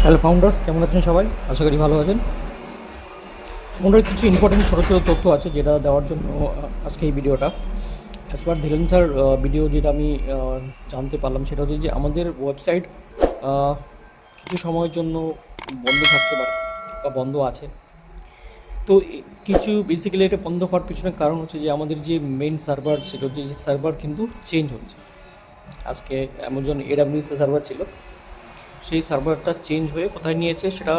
Hello founders, কেমন আছেন সবাই? আশা করি ভালো আছেন। ফাউন্ডার কিছু ইম্পর্টেন্ট ছোটো ছোটো তথ্য আছে যেটা দেওয়ার জন্য আজকে এই ভিডিওটা। As per Dhiren sir video যেটা আমি জানতে পারলাম সেটা হচ্ছে যে আমাদের ওয়েবসাইট কিছু সময়ের জন্য বন্ধ থাকতে পারে বা বন্ধ আছে। তো কিছু বেসিক্যালি এটা বন্ধ হওয়ার পিছনে কারণ হচ্ছে যে আমাদের যে মেইন সার্ভার সেটা হচ্ছে যে সার্ভার কিন্তু চেঞ্জ হচ্ছে। আজকে অ্যামাজন AWS সার্ভার ছিল, সেই সার্ভারটা চেঞ্জ হয়ে কোথায় নিয়েছে সেটা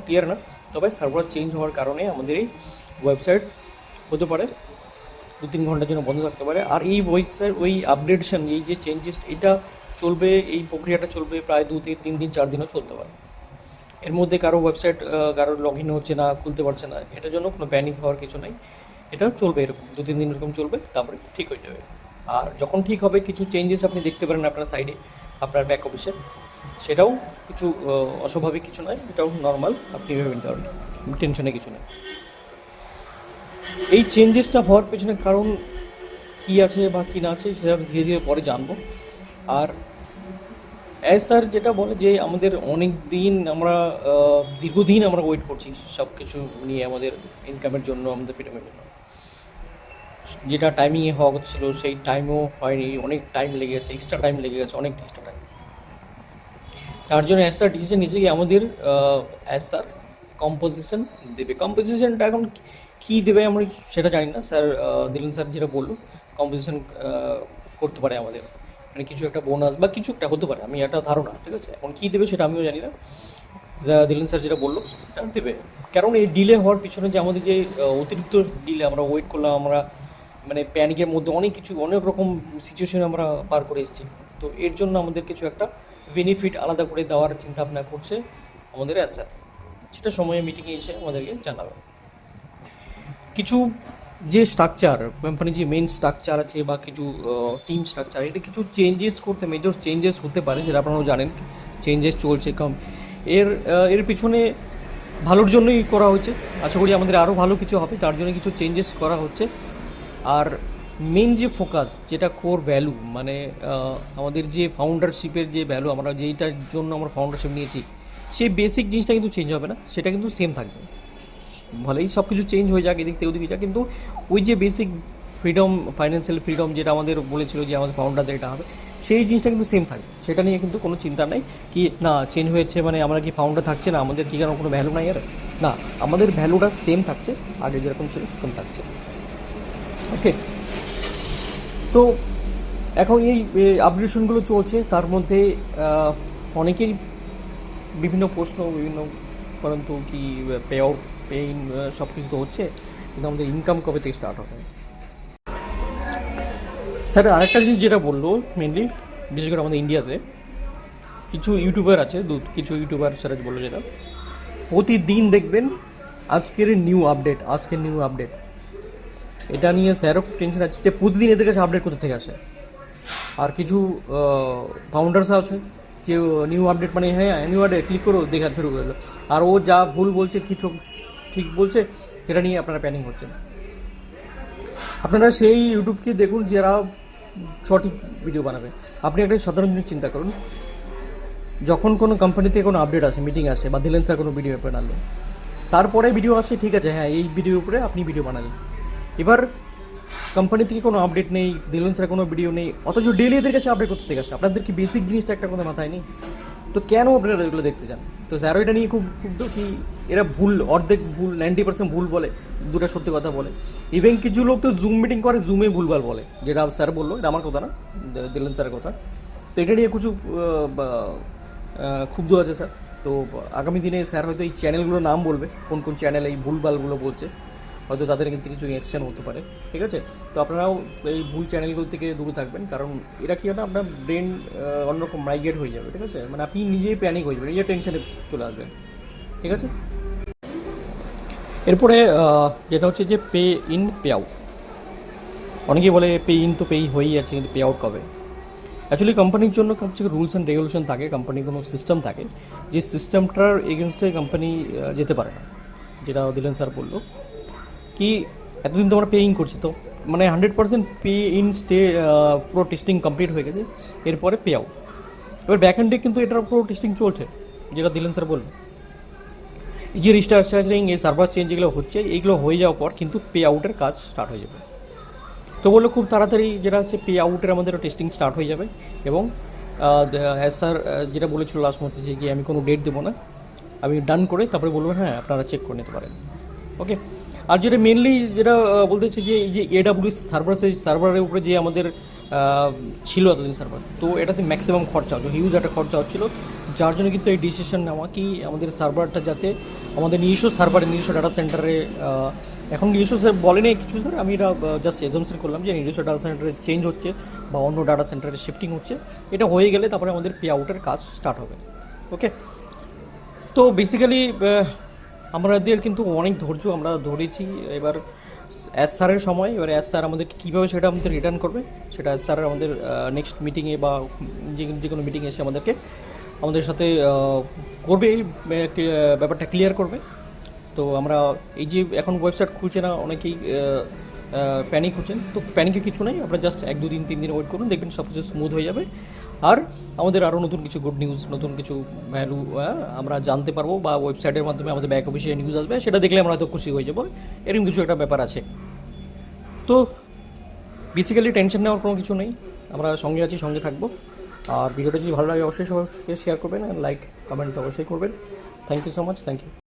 ক্লিয়ার না। তবে সার্ভার চেঞ্জ হওয়ার কারণে আমাদের এই ওয়েবসাইট হতে পারে 2-3 ঘন্টার জন্য বন্ধ থাকতে পারে। আর এই ওয়েবসাইট ওই আপডেটেশন, এই যে চেঞ্জেস, এটা চলবে, এই প্রক্রিয়াটা চলবে প্রায় 2-3 দিন 4 দিনও চলতে পারে। এর মধ্যে কারো ওয়েবসাইট কারোর লগ ইন হচ্ছে না, খুলতে পারছে না, এটার জন্য কোনো প্যানিক হওয়ার কিছু নেই। এটা চলবে এরকম 2-3 দিন এরকম চলবে, তারপরে ঠিক হয়ে যাবে। আর যখন ঠিক হবে কিছু চেঞ্জেস আপনি দেখতে পারেন আপনার সাইডে, আপনার ব্যাক অফিসে, সেটাও কিছু অস্বাভাবিক কিছু নয়, এটাও নর্মাল, আপনি ভেবে নিতে পারবেন, টেনশনে কিছু নেই। এই চেঞ্জেসটা হওয়ার পেছনে কারণ কী আছে বা কী না আছে সেটা আমি ধীরে ধীরে পরে জানবো। আর স্যার যেটা বলে যে আমাদের অনেক দিন আমরা দীর্ঘদিন আমরা ওয়েট করছি সব কিছু নিয়ে, আমাদের ইনকামের জন্য, আমাদের ফ্রিডমের জন্য। যেটা টাইমিংয়ে হওয়া হচ্ছিল সেই টাইমও হয়নি, অনেক টাইম লেগে গেছে, এক্সট্রা টাইম লেগে গেছে, অনেক এক্সট্রা টাইম। তার জন্য স্যার ডিসিশন নিয়েছে কি আমাদের স্যার কম্পোজিশন দেবে। কম্পোজিশনটা এখন কী দেবে আমরা সেটা জানি না। স্যার দিলেন স্যার যেটা বললো কম্পোজিশন করতে পারে আমাদের, মানে কিছু একটা বোনাস বা কিছু একটা হতে পারে, আমি একটা ধারণা, ঠিক আছে। এখন কী দেবে সেটা আমিও জানি না। দিলেন স্যার যেটা বললো সেটা দেবে। কারণ এই ডিলে হওয়ার পিছনে যে আমাদের যে অতিরিক্ত ডিলে আমরা ওয়েট করলাম, আমরা মানে প্যানিকের মধ্যে অনেক কিছু, অনেক রকম সিচুয়েশনে আমরা পার করে এসেছি। তো এর জন্য আমাদের কিছু একটা বেনিফিট আলাদা করে দেওয়ার চিন্তা ভাবনা করছে আমাদের স্যার, সেটা সময়ে মিটিংয়ে এসে আমাদেরকে জানাবে। কিছু যে স্ট্রাকচার, কোম্পানির যে মেন স্ট্রাকচার আছে বা কিছু টিম স্ট্রাকচার, এটা কিছু চেঞ্জেস করতে, মেজর চেঞ্জেস হতে পারে, যেটা আপনারাও জানেন চেঞ্জেস চলছে। এর পিছনে ভালোর জন্যই করা হচ্ছে। আশা করি আমাদের আরও ভালো কিছু হবে, তার জন্য কিছু চেঞ্জেস করা হচ্ছে। আর মেন যে ফোকাস, যেটা কোর ভ্যালু, মানে আমাদের যে ফাউন্ডারশিপের যে ভ্যালু, আমরা যেইটার জন্য আমরা ফাউন্ডারশিপ নিয়েছি, সেই বেসিক জিনিসটা কিন্তু চেঞ্জ হবে না, সেটা কিন্তু সেম থাকবে। ভলেই সব কিছু চেঞ্জ হয়ে যাক, এদিক থেকে ওদিকে যাক, কিন্তু ওই যে বেসিক ফ্রিডম, ফাইন্যান্সিয়াল ফ্রিডম যেটা আমাদের বলেছিল যে আমাদের ফাউন্ডারদের এটা হবে, সেই জিনিসটা কিন্তু সেম থাকবে। সেটা নিয়ে কিন্তু কোনো চিন্তা নেই কি না চেঞ্জ হয়েছে মানে আমরা কি ফাউন্ডার থাকছে না, আমাদের কি কোনো ভ্যালু নাই। আর না, আমাদের ভ্যালুটা সেম থাকছে, আগে যেরকম ছিল সেরকম থাকছে। ওকে, তো এখন এই আপডেশনগুলো চলছে, তার মধ্যে অনেকেই বিভিন্ন প্রশ্ন, বিভিন্ন, পরন্তু কি পে আউট, পে ইন সব কিছু তো হচ্ছে, কিন্তু আমাদের ইনকাম কবে থেকে স্টার্ট হবে। স্যার আরেকটা জিনিস যেটা বললো মেনলি, বিশেষ করে আমাদের ইন্ডিয়াতে কিছু ইউটিউবার আছে, কিছু ইউটিউবার স্যার বললো যেটা প্রতিদিন দেখবেন আজকের নিউ আপডেট, আজকের নিউ আপডেট। এটা নিয়ে স্যারও টেনশন আছে যে প্রতিদিন এদের কাছে আপডেট করতে থেকে আসে। আর কিছু ফাউন্ডার্স আছে যে নিউ আপডেট মানে হ্যাঁ নিউ আপডেট ক্লিক করো, দেখা শুরু করে দিল। আর ও যা ভুল বলছে কি ঠিক বলছে সেটা নিয়ে আপনারা প্যানিং হচ্ছেন। আপনারা সেই ইউটিউবকে দেখুন যারা সঠিক ভিডিও বানাবে। আপনি একটা সাধারণ জিনিস চিন্তা করুন, যখন কোনো কোম্পানিতে কোনো আপডেট আসে, মিটিং আসে, বা দিলেন স্যার কোনো ভিডিও বানালো, তারপরে ভিডিও আসে, ঠিক আছে, হ্যাঁ এই ভিডিওর উপরে আপনি ভিডিও বানালেন। এবার কোম্পানি থেকে কোনো আপডেট নেই, দিলেন স্যার কোনো ভিডিও নেই, অথচ ডেলি এদের কাছে আপডেট করতে থেকে আসে। আপনাদের কি বেসিক জিনিসটা একটা কোনো মাথায় নেই? তো কেন আপনারা এগুলো দেখতে চান? তো স্যারও এটা নিয়ে খুব তো কি এরা ভুল, অর্ধেক ভুল, 90% ভুল বলে, দুটো সত্যি কথা বলে। ইভেন কিছু লোক তো জুম মিটিং করে, জুমে ভুলভাল বলে, যেটা স্যার বললো, এটা আমার কথা না, দিলেন স্যারের কথা। তো এটা নিয়ে কিছু ক্ষুব্ধ আছে স্যার। তো আগামী দিনে স্যার হয়তো এই চ্যানেলগুলোর নাম বলবে, কোন কোন চ্যানেল এই ভুলভালগুলো বলছে, হয়তো তাদের কাছে কিছু অ্যাকশন হতে পারে, ঠিক আছে। তো আপনারাও এই ভুল চ্যানেলগুলো থেকে দূরে থাকবেন, কারণ এরা কি হয় না, আপনার ব্রেন অন্যরকম মাইগ্রেট হয়ে যাবে, ঠিক আছে, মানে আপনি নিজেই প্যানিক হয়ে যাবেন, নিজের টেনশনে চলে আসবেন, ঠিক আছে। এরপরে যেটা হচ্ছে যে পে ইন পে আউট। অনেকেই বলে পে ইন তো পেই হয়েই আছে, কিন্তু পে আউট কবে? অ্যাকচুয়ালি কোম্পানির জন্য কিছু রুলস অ্যান্ড রেগুলেশন থাকে, কোম্পানির কোনো সিস্টেম থাকে, যে সিস্টেমটার এগেনস্টে কোম্পানি যেতে পারে না। যেটা দিলেন স্যার বললো কি এতদিন তো আমরা পে ইন করছি, তো মানে 100% পে ইন পুরো টেস্টিং কমপ্লিট হয়ে গেছে, এরপরে পে আউট। এবার ব্যাক এন্ডে কিন্তু এটার পুরো টেস্টিং চলছে, যেটা দিলেন স্যার বলুন। এই যে রিস্ট্রাকচারিং, এই সার্ভার চেঞ্জ যেগুলো হচ্ছে, এইগুলো হয়ে যাওয়ার পর কিন্তু পে আউটের কাজ স্টার্ট হয়ে যাবে। তো বললো খুব তাড়াতাড়ি যেটা হচ্ছে পে আউটের আমাদের টেস্টিং স্টার্ট হয়ে যাবে, এবং স্যার যেটা বলেছিল লাস্ট মধ্যে যে কি আমি কোনো ডেট দেবো না, আমি ডান করে তারপরে বলবেন হ্যাঁ আপনারা চেক করে নিতে পারেন। ওকে। আর যেটা মেনলি যেটা বলতে হচ্ছে যে এই যে এডাব্লিউএস সার্ভার, সেই সার্ভারের উপরে যে আমাদের ছিল এতদিন সার্ভার, তো এটাতে ম্যাক্সিমাম খরচা হচ্ছে, হিউজ একটা খরচা হচ্ছিলো, যার জন্য কিন্তু এই ডিসিশন নেওয়া কি আমাদের সার্ভারটা যাতে আমাদের নিজস্ব সার্ভারে, নিজস্ব ডাটা সেন্টারে, এখন নিজস্ব স্যার বলেনি কিছু স্যার, আমি এটা জাস্ট এজমশন করলাম যে নিজস্ব ডাটা সেন্টারে চেঞ্জ হচ্ছে বা অন্য ডাটা সেন্টারে শিফটিং হচ্ছে, এটা হয়ে গেলে তারপরে আমাদের পে আউটের কাজ স্টার্ট হবে। ওকে। তো বেসিক্যালি আমাদের কিন্তু অনেক ধৈর্য আমরা ধরেছি। এবার এস স্যারের সময়, এবার এস স্যার আমাদেরকে কীভাবে সেটা আমাদের রিটার্ন করবে, সেটা এস স্যার আমাদের নেক্সট মিটিংয়ে বা যে কোনো মিটিংয়ে এসে আমাদের সাথে করবে, ব্যাপারটা ক্লিয়ার করবে। তো আমরা এই যে এখন ওয়েবসাইট খুলছে না, অনেকেই প্যানিক হচ্ছেন, তো প্যানিকের কিছু নেই, আপনারা জাস্ট 1 2 দিন 3 দিন ওয়েট করুন, দেখবেন সব কিছু স্মুথ হয়ে যাবে। আর আমাদের আরও নতুন কিছু গুড নিউজ, নতুন কিছু ভ্যালু আমরা জানতে পারবো, বা ওয়েবসাইটের মাধ্যমে আমাদের ব্যাক অফিসে নিউজ আসবে, সেটা দেখলে আমরা হয়তো খুশি হয়ে যাবো, এরকম কিছু একটা ব্যাপার আছে। তো বেসিক্যালি টেনশন নেওয়ার কোনো কিছু নেই, আমরা সঙ্গে আছি, সঙ্গে থাকবো। আর ভিডিওটা যদি ভালো লাগে অবশ্যই সবাইকে শেয়ার করবেন, লাইক কমেন্ট অবশ্যই করবেন। Thank you so much, thank you.